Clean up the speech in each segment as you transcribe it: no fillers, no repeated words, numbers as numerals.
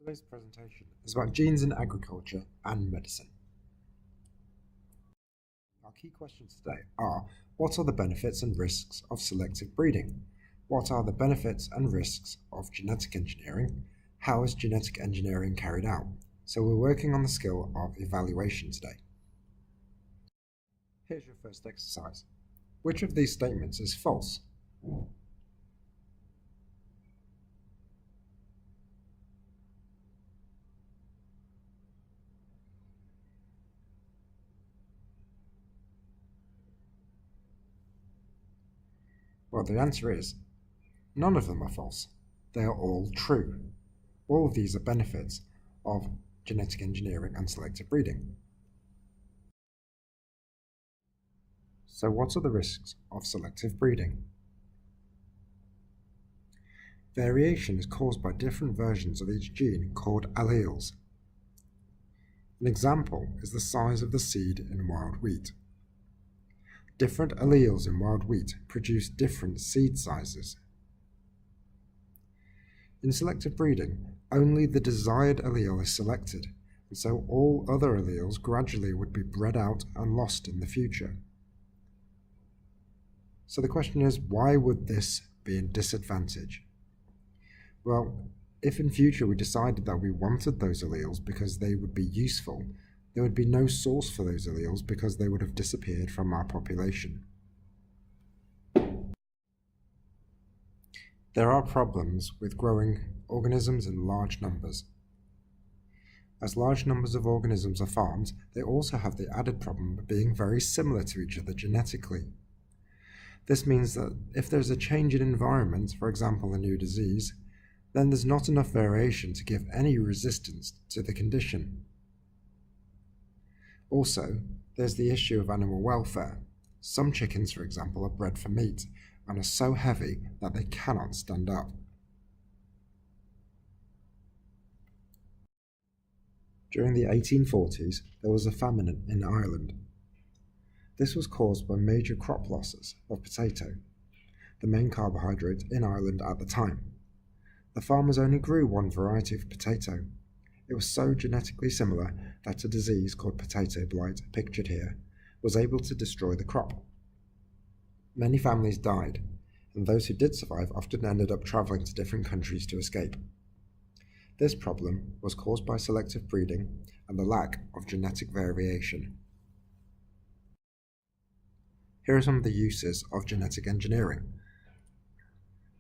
Today's presentation is about genes in agriculture and medicine. Our key questions today are: what are the benefits and risks of selective breeding? What are the benefits and risks of genetic engineering? How is genetic engineering carried out? So we're working on the skill of evaluation today. Here's your first exercise. Which of these statements is false? Well, the answer is none of them are false. They are all true. All of these are benefits of genetic engineering and selective breeding. So what are the risks of selective breeding? Variation is caused by different versions of each gene called alleles. An example is the size of the seed in wild wheat. Different alleles in wild wheat produce different seed sizes. In selective breeding, only the desired allele is selected, and so all other alleles gradually would be bred out and lost in the future. So the question is, why would this be a disadvantage? Well, if in future we decided that we wanted those alleles because they would be useful, there would be no source for those alleles because they would have disappeared from our population. There are problems with growing organisms in large numbers. As large numbers of organisms are farmed, they also have the added problem of being very similar to each other genetically. This means that if there's a change in environment, for example a new disease, then there's not enough variation to give any resistance to the condition. Also, there's the issue of animal welfare. Some chickens, for example, are bred for meat and are so heavy that they cannot stand up. During the 1840s, there was a famine in Ireland. This was caused by major crop losses of potato, the main carbohydrate in Ireland at the time. The farmers only grew one variety of potato. It was so genetically similar that a disease called potato blight, pictured here, was able to destroy the crop. Many families died, and those who did survive often ended up travelling to different countries to escape. This problem was caused by selective breeding and the lack of genetic variation. Here are some of the uses of genetic engineering.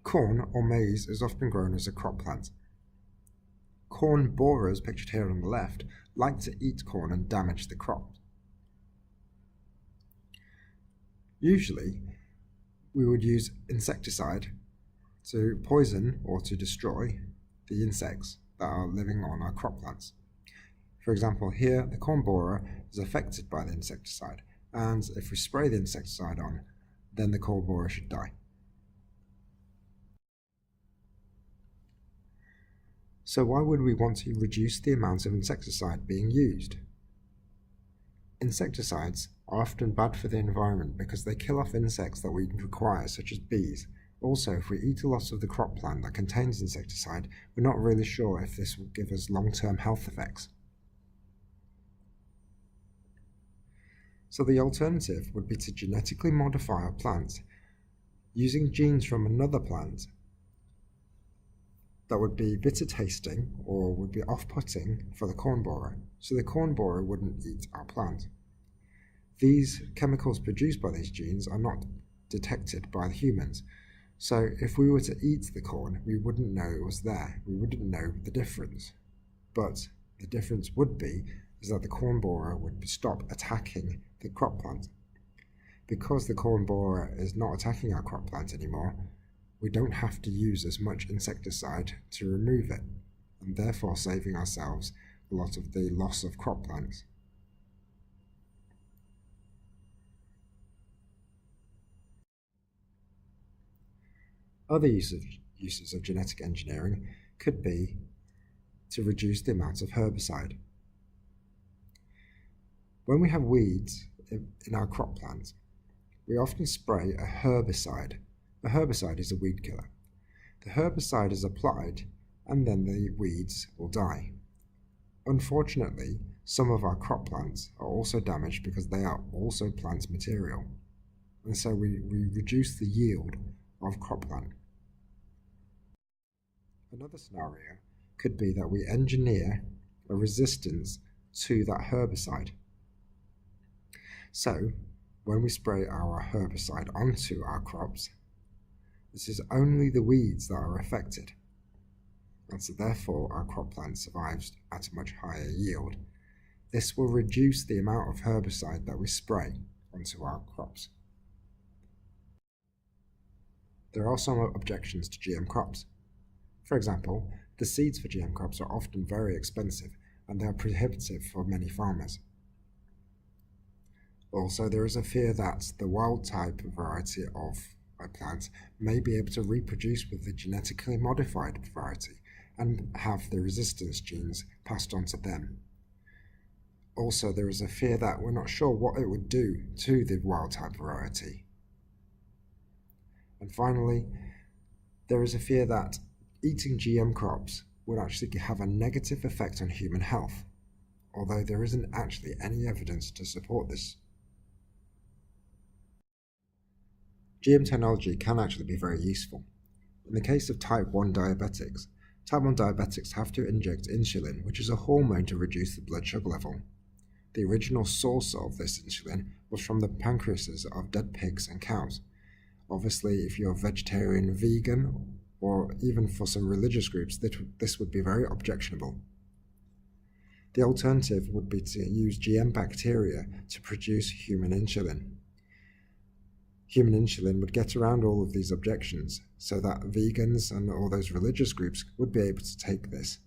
Corn or maize is often grown as a crop plant. Corn borers, pictured here on the left, like to eat corn and damage the crop. Usually, we would use insecticide to poison or to destroy the insects that are living on our crop plants. For example, here the corn borer is affected by the insecticide, and if we spray the insecticide on, then the corn borer should die. So why would we want to reduce the amount of insecticide being used? Insecticides are often bad for the environment because they kill off insects that we require, such as bees. Also, if we eat a lot of the crop plant that contains insecticide, we're not really sure if this will give us long-term health effects. So the alternative would be to genetically modify a plant using genes from another plant that would be bitter tasting or would be off-putting for the corn borer, so the corn borer wouldn't eat our plant. These chemicals produced by these genes are not detected by the humans, so if we were to eat the corn, we wouldn't know it was there, we wouldn't know the difference. But the difference would be is that the corn borer would stop attacking the crop plant. Because the corn borer is not attacking our crop plant anymore, we don't have to use as much insecticide to remove it, and therefore saving ourselves a lot of the loss of crop plants. Other uses of genetic engineering could be to reduce the amount of herbicide. When we have weeds in our crop plant, we often spray a herbicide. A herbicide is a weed killer. The herbicide is applied and then the weeds will die. Unfortunately, some of our crop plants are also damaged because they are also plant material, and so we reduce the yield of crop plant. Another scenario could be that we engineer a resistance to that herbicide. So, when we spray our herbicide onto our crops, this is only the weeds that are affected, and so therefore our crop plant survives at a much higher yield. This will reduce the amount of herbicide that we spray onto our crops. There are some objections to GM crops. For example, the seeds for GM crops are often very expensive and they are prohibitive for many farmers. Also, there is a fear that the wild type variety of a plant may be able to reproduce with the genetically modified variety and have the resistance genes passed on to them. Also, there is a fear that we're not sure what it would do to the wild type variety. And finally, there is a fear that eating GM crops would actually have a negative effect on human health, although there isn't actually any evidence to support this. GM technology can actually be very useful. In the case of type 1 diabetics have to inject insulin, which is a hormone to reduce the blood sugar level. The original source of this insulin was from the pancreases of dead pigs and cows. Obviously, if you're vegetarian, vegan, or even for some religious groups, this would be very objectionable. The alternative would be to use GM bacteria to produce human insulin. Human insulin would get around all of these objections so that vegans and all those religious groups would be able to take this.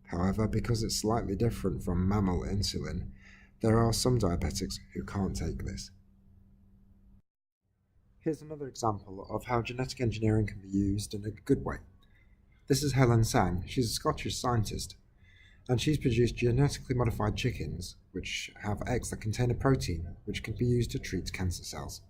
However, because it's slightly different from mammal insulin, there are some diabetics who can't take this. Here's another example of how genetic engineering can be used in a good way. This is Helen Sang. She's a Scottish scientist, and she's produced genetically modified chickens which have eggs that contain a protein which can be used to treat cancer cells.